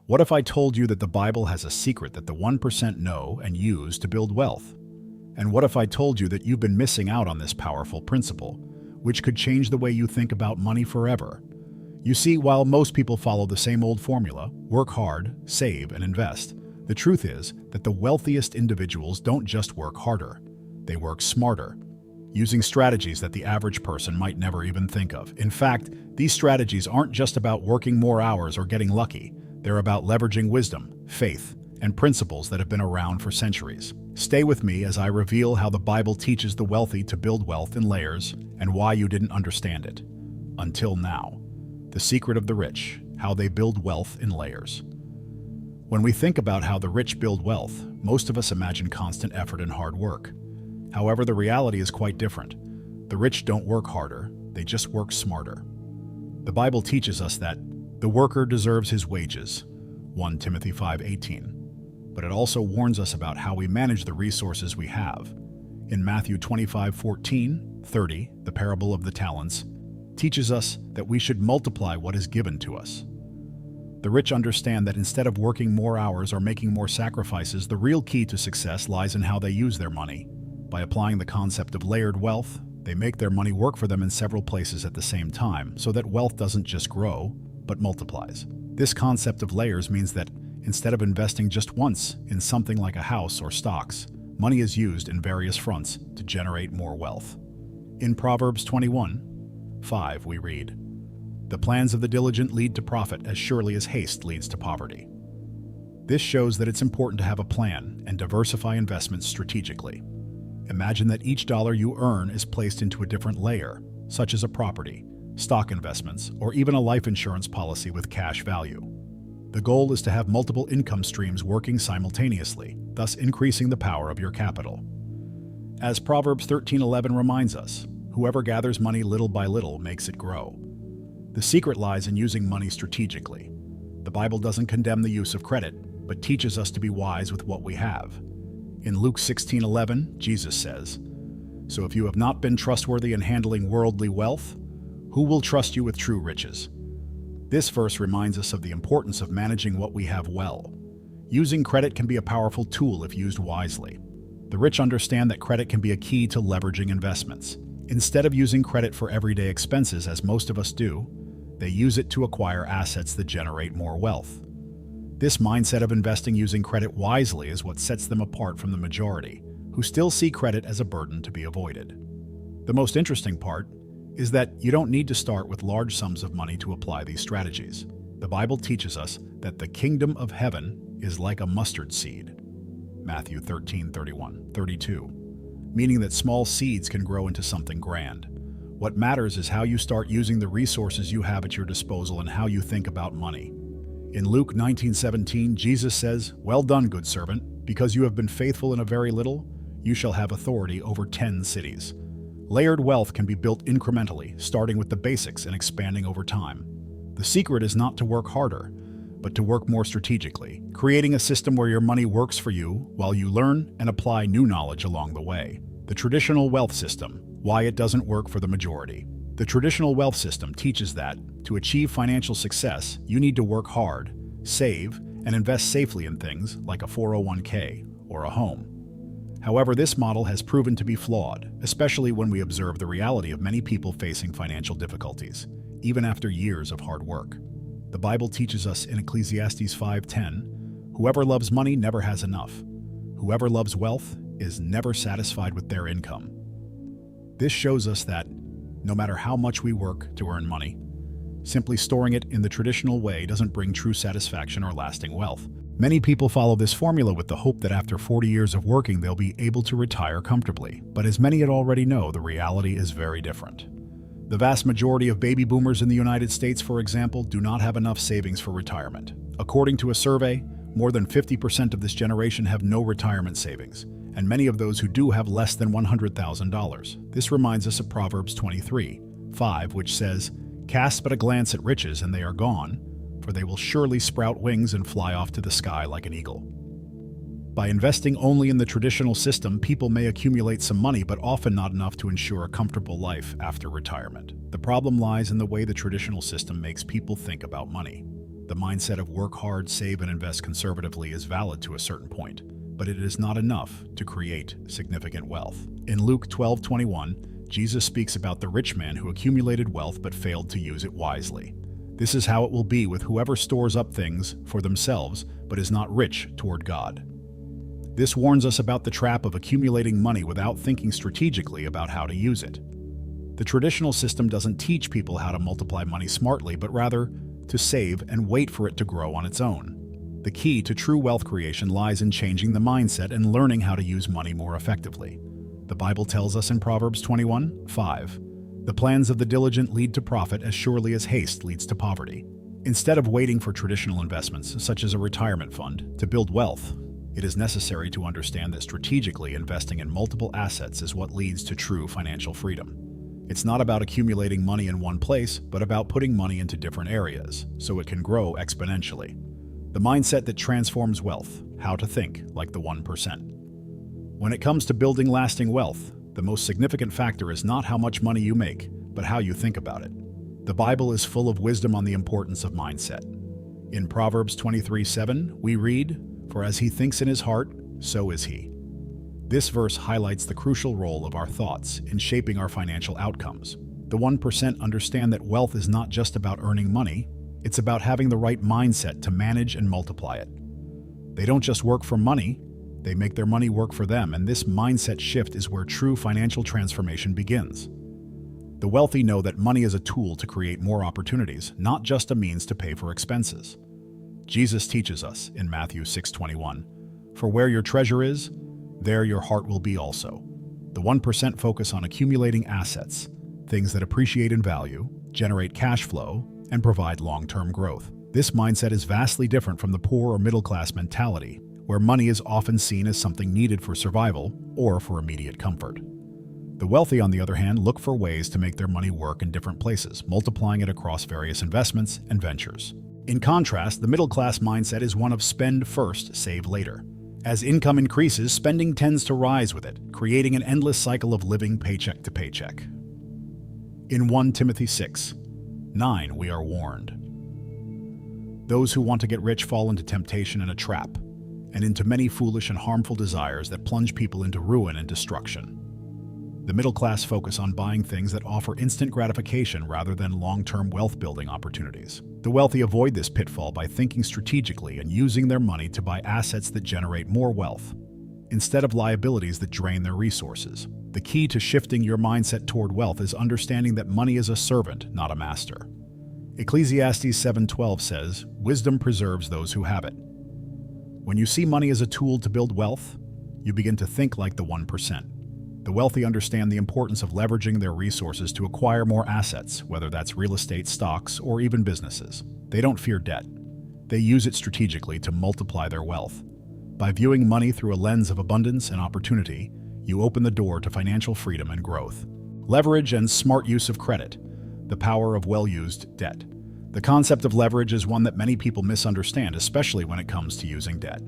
What if I told you that the Bible has a secret that the 1% know and use to build wealth? And what if I told you that you've been missing out on this powerful principle, which could change the way you think about money forever? You see, while most people follow the same old formula, work hard, save, and invest, the truth is that the wealthiest individuals don't just work harder, they work smarter, using strategies that the average person might never even think of. In fact, these strategies aren't just about working more hours or getting lucky. They're about leveraging wisdom, faith, and principles that have been around for centuries. Stay with me as I reveal how the Bible teaches the wealthy to build wealth in layers and why you didn't understand it until now. The secret of the rich, how they build wealth in layers. When we think about how the rich build wealth, most of us imagine constant effort and hard work. However, the reality is quite different. The rich don't work harder, they just work smarter. The Bible teaches us that the worker deserves his wages, 1 Timothy 5:18. But it also warns us about how we manage the resources we have. In Matthew 25:14-30, the parable of the talents, teaches us that we should multiply what is given to us. The rich understand that instead of working more hours or making more sacrifices, the real key to success lies in how they use their money. By applying the concept of layered wealth, they make their money work for them in several places at the same time, so that wealth doesn't just grow, but multiplies. This concept of layers means that instead of investing just once in something like a house or stocks, money is used in various fronts to generate more wealth. In Proverbs 21:5, we read, "The plans of the diligent lead to profit as surely as haste leads to poverty." This shows that it's important to have a plan and diversify investments strategically. Imagine that each dollar you earn is placed into a different layer, such as a property, stock investments, or even a life insurance policy with cash value. The goal is to have multiple income streams working simultaneously, thus increasing the power of your capital. As Proverbs 13:11 reminds us, whoever gathers money little by little makes it grow. The secret lies in using money strategically. The Bible doesn't condemn the use of credit, but teaches us to be wise with what we have. In Luke 16:11, Jesus says, "So if you have not been trustworthy in handling worldly wealth, who will trust you with true riches?" This verse reminds us of the importance of managing what we have well. Using credit can be a powerful tool if used wisely. The rich understand that credit can be a key to leveraging investments. Instead of using credit for everyday expenses, as most of us do, they use it to acquire assets that generate more wealth. This mindset of investing using credit wisely is what sets them apart from the majority, who still see credit as a burden to be avoided. The most interesting part is that you don't need to start with large sums of money to apply these strategies. The Bible teaches us that the kingdom of heaven is like a mustard seed, Matthew 13:31-32, meaning that small seeds can grow into something grand. What matters is how you start using the resources you have at your disposal and how you think about money. In Luke 19:17, Jesus says, "Well done, good servant, because you have been faithful in a very little, you shall have authority over 10 cities." Layered wealth can be built incrementally, starting with the basics and expanding over time. The secret is not to work harder, but to work more strategically, creating a system where your money works for you while you learn and apply new knowledge along the way. The traditional wealth system, why it doesn't work for the majority. The traditional wealth system teaches that, to achieve financial success, you need to work hard, save, and invest safely in things like a 401k or a home. However, this model has proven to be flawed, especially when we observe the reality of many people facing financial difficulties, even after years of hard work. The Bible teaches us in Ecclesiastes 5:10, "Whoever loves money never has enough. Whoever loves wealth is never satisfied with their income." This shows us that, no matter how much we work to earn money, simply storing it in the traditional way doesn't bring true satisfaction or lasting wealth. Many people follow this formula with the hope that after 40 years of working, they'll be able to retire comfortably. But as many already know, the reality is very different. The vast majority of baby boomers in the United States, for example, do not have enough savings for retirement. According to a survey, more than 50% of this generation have no retirement savings, and many of those who do have less than $100,000. This reminds us of Proverbs 23:5, which says, "Cast but a glance at riches, and they are gone, for they will surely sprout wings and fly off to the sky like an eagle." By investing only in the traditional system, people may accumulate some money, but often not enough to ensure a comfortable life after retirement. The problem lies in the way the traditional system makes people think about money. The mindset of work hard, save, and invest conservatively is valid to a certain point, but it is not enough to create significant wealth. In Luke 12:21, Jesus speaks about the rich man who accumulated wealth but failed to use it wisely. This is how it will be with whoever stores up things for themselves but is not rich toward God. This warns us about the trap of accumulating money without thinking strategically about how to use it. The traditional system doesn't teach people how to multiply money smartly, but rather to save and wait for it to grow on its own. The key to true wealth creation lies in changing the mindset and learning how to use money more effectively. The Bible tells us in Proverbs 21:5, "The plans of the diligent lead to profit as surely as haste leads to poverty." Instead of waiting for traditional investments, such as a retirement fund, to build wealth, it is necessary to understand that strategically investing in multiple assets is what leads to true financial freedom. It's not about accumulating money in one place, but about putting money into different areas, so it can grow exponentially. The mindset that transforms wealth, how to think like the 1%. When it comes to building lasting wealth, the most significant factor is not how much money you make, but how you think about it. The Bible is full of wisdom on the importance of mindset. In Proverbs 23:7, we read, "For as he thinks in his heart, so is he." This verse highlights the crucial role of our thoughts in shaping our financial outcomes. The 1% understand that wealth is not just about earning money, it's about having the right mindset to manage and multiply it. They don't just work for money, they make their money work for them, and this mindset shift is where true financial transformation begins. The wealthy know that money is a tool to create more opportunities, not just a means to pay for expenses. Jesus teaches us in Matthew 6:21, "For where your treasure is, there your heart will be also." The 1% focus on accumulating assets, things that appreciate in value, generate cash flow, and provide long-term growth. This mindset is vastly different from the poor or middle-class mentality, where money is often seen as something needed for survival or for immediate comfort. The wealthy, on the other hand, look for ways to make their money work in different places, multiplying it across various investments and ventures. In contrast, the middle-class mindset is one of spend first, save later. As income increases, spending tends to rise with it, creating an endless cycle of living paycheck to paycheck. In 1 Timothy 6:9, we are warned. "Those who want to get rich fall into temptation and a trap, and into many foolish and harmful desires that plunge people into ruin and destruction." The middle class focus on buying things that offer instant gratification rather than long-term wealth-building opportunities. The wealthy avoid this pitfall by thinking strategically and using their money to buy assets that generate more wealth, instead of liabilities that drain their resources. The key to shifting your mindset toward wealth is understanding that money is a servant, not a master. Ecclesiastes 7:12 says, "Wisdom preserves those who have it." When you see money as a tool to build wealth, you begin to think like the 1%. The wealthy understand the importance of leveraging their resources to acquire more assets, whether that's real estate, stocks, or even businesses. They don't fear debt. They use it strategically to multiply their wealth. By viewing money through a lens of abundance and opportunity, you open the door to financial freedom and growth. Leverage and smart use of credit. The power of well-used debt. The concept of leverage is one that many people misunderstand, especially when it comes to using debt.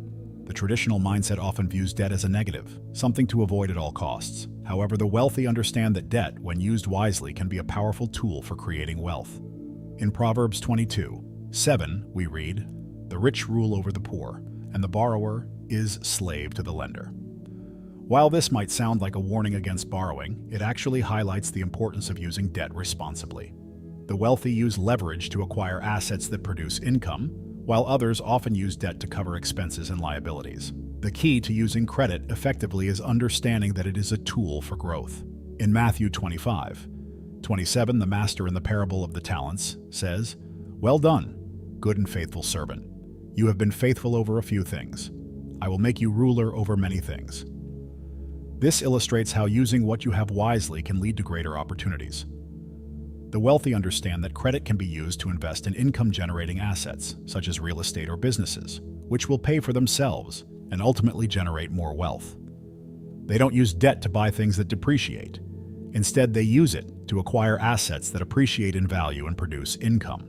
The traditional mindset often views debt as a negative, something to avoid at all costs. However, the wealthy understand that debt, when used wisely, can be a powerful tool for creating wealth. In Proverbs 22:7, we read, "The rich rule over the poor, and the borrower is slave to the lender." While this might sound like a warning against borrowing, it actually highlights the importance of using debt responsibly. The wealthy use leverage to acquire assets that produce income, while others often use debt to cover expenses and liabilities. The key to using credit effectively is understanding that it is a tool for growth. In Matthew 25:27, the master in the parable of the talents says, "Well done, good and faithful servant. You have been faithful over a few things. I will make you ruler over many things." This illustrates how using what you have wisely can lead to greater opportunities. The wealthy understand that credit can be used to invest in income-generating assets, such as real estate or businesses, which will pay for themselves and ultimately generate more wealth. They don't use debt to buy things that depreciate. Instead, they use it to acquire assets that appreciate in value and produce income.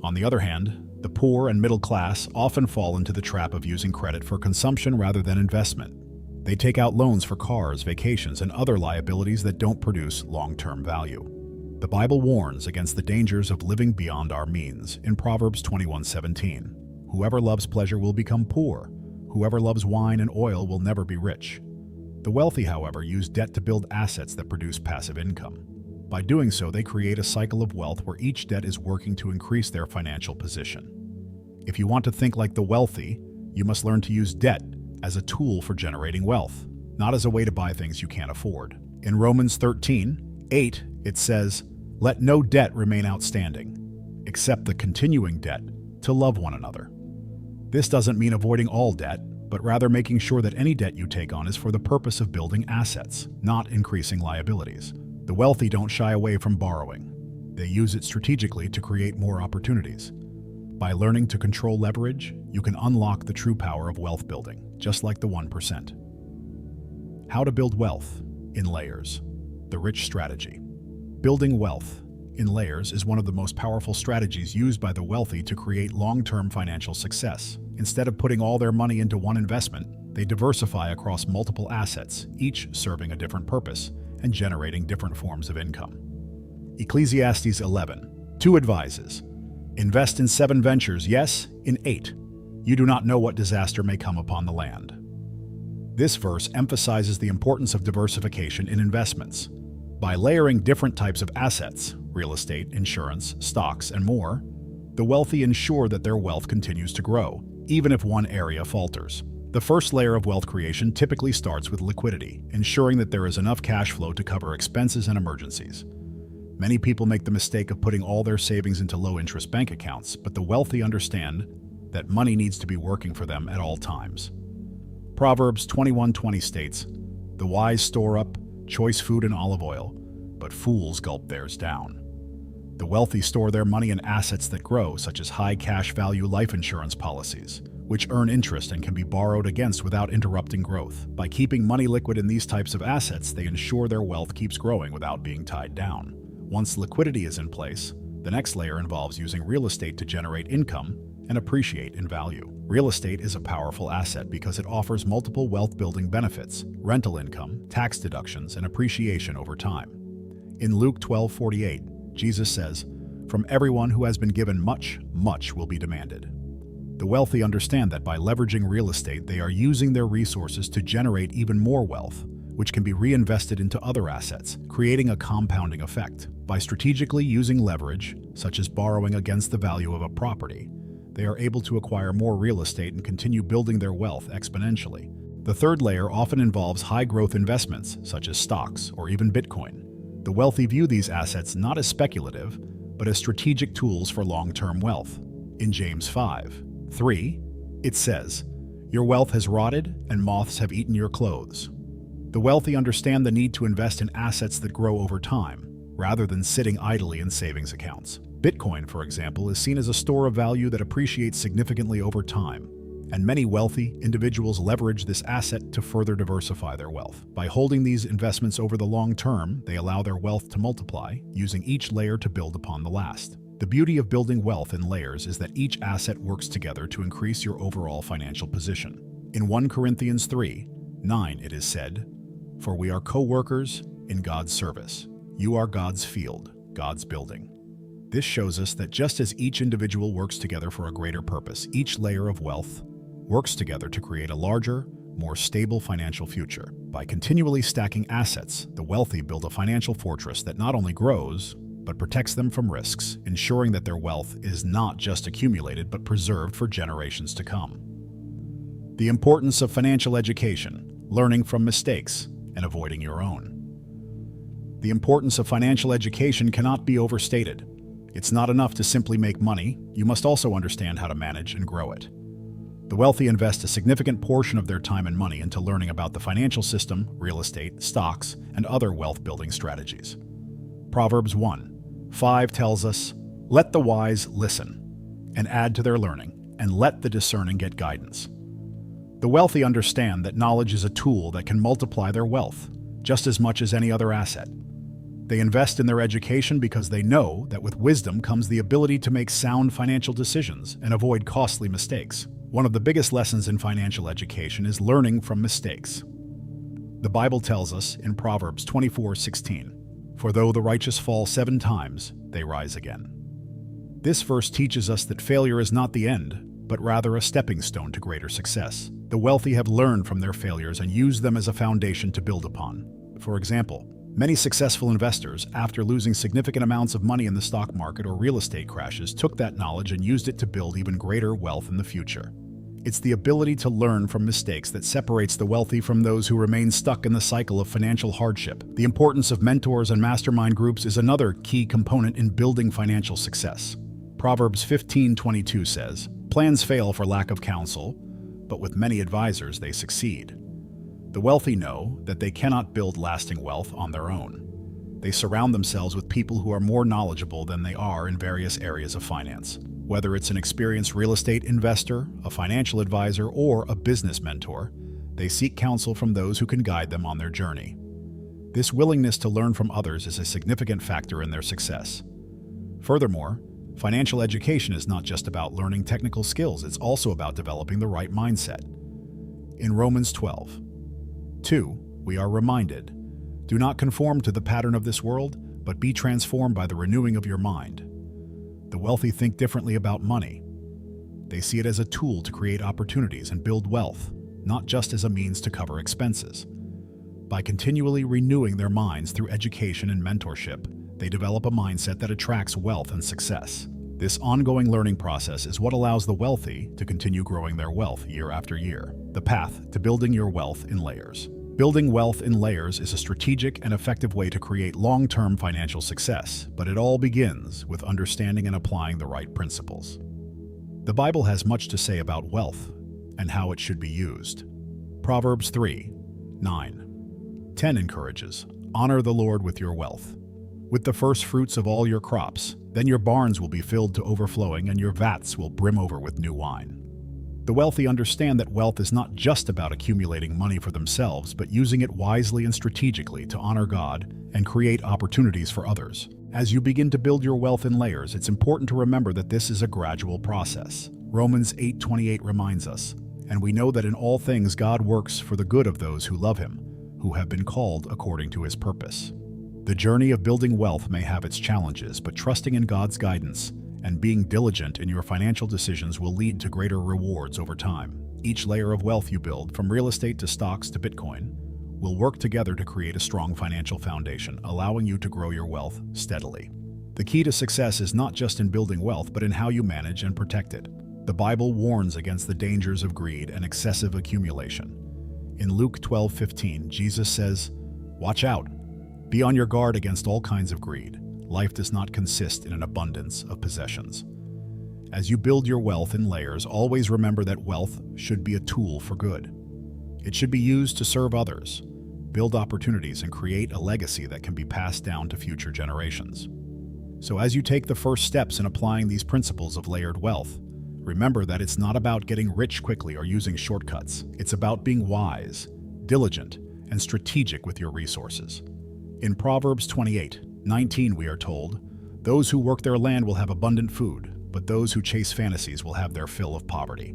On the other hand, the poor and middle class often fall into the trap of using credit for consumption rather than investment. They take out loans for cars, vacations, and other liabilities that don't produce long-term value. The Bible warns against the dangers of living beyond our means in Proverbs 21:17. Whoever loves pleasure will become poor. Whoever loves wine and oil will never be rich. The wealthy, however, use debt to build assets that produce passive income. By doing so, they create a cycle of wealth where each debt is working to increase their financial position. If you want to think like the wealthy, you must learn to use debt as a tool for generating wealth, not as a way to buy things you can't afford. In Romans 13:8, it says, "Let no debt remain outstanding, except the continuing debt to love one another." This doesn't mean avoiding all debt, but rather making sure that any debt you take on is for the purpose of building assets, not increasing liabilities. The wealthy don't shy away from borrowing. They use it strategically to create more opportunities. By learning to control leverage, you can unlock the true power of wealth building, just like the 1%. How to build wealth in layers. The rich strategy. Building wealth in layers is one of the most powerful strategies used by the wealthy to create long-term financial success. Instead of putting all their money into one investment, they diversify across multiple assets, each serving a different purpose and generating different forms of income. Ecclesiastes 11:2 advises, "Invest in 7 ventures, yes, in 8. You do not know what disaster may come upon the land." This verse emphasizes the importance of diversification in investments. By layering different types of assets, real estate, insurance, stocks, and more, the wealthy ensure that their wealth continues to grow, even if one area falters. The first layer of wealth creation typically starts with liquidity, ensuring that there is enough cash flow to cover expenses and emergencies. Many people make the mistake of putting all their savings into low-interest bank accounts, but the wealthy understand that money needs to be working for them at all times. Proverbs 21:20 states, "The wise store up choice food and olive oil, but fools gulp theirs down." The wealthy store their money in assets that grow, such as high cash value life insurance policies, which earn interest and can be borrowed against without interrupting growth. By keeping money liquid in these types of assets, they ensure their wealth keeps growing without being tied down. Once liquidity is in place, the next layer involves using real estate to generate income and appreciate in value. Real estate is a powerful asset because it offers multiple wealth-building benefits, rental income, tax deductions, and appreciation over time. In Luke 12:48, Jesus says, "From everyone who has been given much, much will be demanded." The wealthy understand that by leveraging real estate, they are using their resources to generate even more wealth, which can be reinvested into other assets, creating a compounding effect. By strategically using leverage, such as borrowing against the value of a property, they are able to acquire more real estate and continue building their wealth exponentially. The third layer often involves high-growth investments, such as stocks or even Bitcoin. The wealthy view these assets not as speculative, but as strategic tools for long-term wealth. In James 5:3, it says, "Your wealth has rotted, and moths have eaten your clothes." The wealthy understand the need to invest in assets that grow over time, rather than sitting idly in savings accounts. Bitcoin, for example, is seen as a store of value that appreciates significantly over time, and many wealthy individuals leverage this asset to further diversify their wealth. By holding these investments over the long term, they allow their wealth to multiply, using each layer to build upon the last. The beauty of building wealth in layers is that each asset works together to increase your overall financial position. In 1 Corinthians 3:9, it is said, "For we are co-workers in God's service. You are God's field, God's building." This shows us that just as each individual works together for a greater purpose, each layer of wealth works together to create a larger, more stable financial future. By continually stacking assets, the wealthy build a financial fortress that not only grows, but protects them from risks, ensuring that their wealth is not just accumulated but preserved for generations to come. The importance of financial education, learning from mistakes, and avoiding your own. The importance of financial education cannot be overstated. It's not enough to simply make money, you must also understand how to manage and grow it. The wealthy invest a significant portion of their time and money into learning about the financial system, real estate, stocks, and other wealth-building strategies. Proverbs 1:5 tells us, "Let the wise listen and add to their learning, and let the discerning get guidance." The wealthy understand that knowledge is a tool that can multiply their wealth, just as much as any other asset. They invest in their education because they know that with wisdom comes the ability to make sound financial decisions and avoid costly mistakes. One of the biggest lessons in financial education is learning from mistakes. The Bible tells us in Proverbs 24:16, For though the righteous fall 7 times, they rise again. This verse teaches us that failure is not the end, but rather a stepping stone to greater success. The wealthy have learned from their failures and used them as a foundation to build upon. For example, many successful investors, after losing significant amounts of money in the stock market or real estate crashes, took that knowledge and used it to build even greater wealth in the future. It's the ability to learn from mistakes that separates the wealthy from those who remain stuck in the cycle of financial hardship. The importance of mentors and mastermind groups is another key component in building financial success. Proverbs 15:22 says, "Plans fail for lack of counsel, but with many advisors they succeed." The wealthy know that they cannot build lasting wealth on their own. They surround themselves with people who are more knowledgeable than they are in various areas of finance. Whether it's an experienced real estate investor, a financial advisor, or a business mentor, they seek counsel from those who can guide them on their journey. This willingness to learn from others is a significant factor in their success. Furthermore, financial education is not just about learning technical skills, it's also about developing the right mindset. In Romans 12:2, we are reminded, "Do not conform to the pattern of this world, but be transformed by the renewing of your mind." The wealthy think differently about money. They see it as a tool to create opportunities and build wealth, not just as a means to cover expenses. By continually renewing their minds through education and mentorship, they develop a mindset that attracts wealth and success. This ongoing learning process is what allows the wealthy to continue growing their wealth year after year. The path to building your wealth in layers. Building wealth in layers is a strategic and effective way to create long-term financial success, but it all begins with understanding and applying the right principles. The Bible has much to say about wealth and how it should be used. Proverbs 3:9-10 encourages, "Honor the Lord with your wealth, with the first fruits of all your crops. Then your barns will be filled to overflowing and your vats will brim over with new wine." The wealthy understand that wealth is not just about accumulating money for themselves, but using it wisely and strategically to honor God and create opportunities for others. As you begin to build your wealth in layers, it's important to remember that this is a gradual process. Romans 8:28 reminds us, "And we know that in all things God works for the good of those who love Him, who have been called according to His purpose." The journey of building wealth may have its challenges, but trusting in God's guidance and being diligent in your financial decisions will lead to greater rewards over time. Each layer of wealth you build, from real estate to stocks to Bitcoin, will work together to create a strong financial foundation, allowing you to grow your wealth steadily. The key to success is not just in building wealth, but in how you manage and protect it. The Bible warns against the dangers of greed and excessive accumulation. In Luke 12:15, Jesus says, "Watch out. Be on your guard against all kinds of greed. Life does not consist in an abundance of possessions." As you build your wealth in layers, always remember that wealth should be a tool for good. It should be used to serve others, build opportunities, and create a legacy that can be passed down to future generations. So as you take the first steps in applying these principles of layered wealth, remember that it's not about getting rich quickly or using shortcuts. It's about being wise, diligent, and strategic with your resources. In Proverbs 28:19 we are told, "Those who work their land will have abundant food, but those who chase fantasies will have their fill of poverty."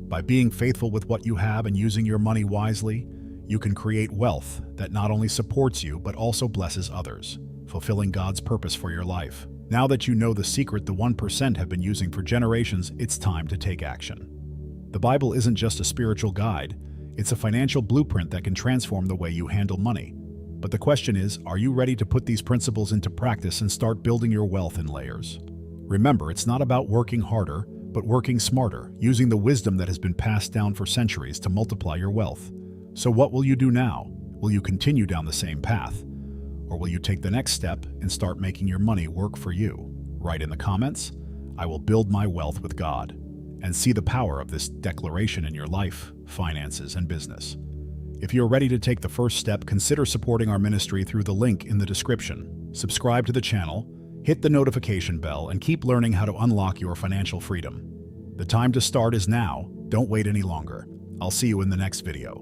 By being faithful with what you have and using your money wisely, you can create wealth that not only supports you but also blesses others, fulfilling God's purpose for your life. Now that you know the secret the 1% have been using for generations, it's time to take action. The Bible isn't just a spiritual guide, it's a financial blueprint that can transform the way you handle money. But the question is, are you ready to put these principles into practice and start building your wealth in layers? Remember, it's not about working harder, but working smarter, using the wisdom that has been passed down for centuries to multiply your wealth. So what will you do now? Will you continue down the same path? Or will you take the next step and start making your money work for you? Write in the comments, "I will build my wealth with God," and see the power of this declaration in your life, finances, and business. If you're ready to take the first step, consider supporting our ministry through the link in the description. Subscribe to the channel, hit the notification bell, and keep learning how to unlock your financial freedom. The time to start is now. Don't wait any longer. I'll see you in the next video.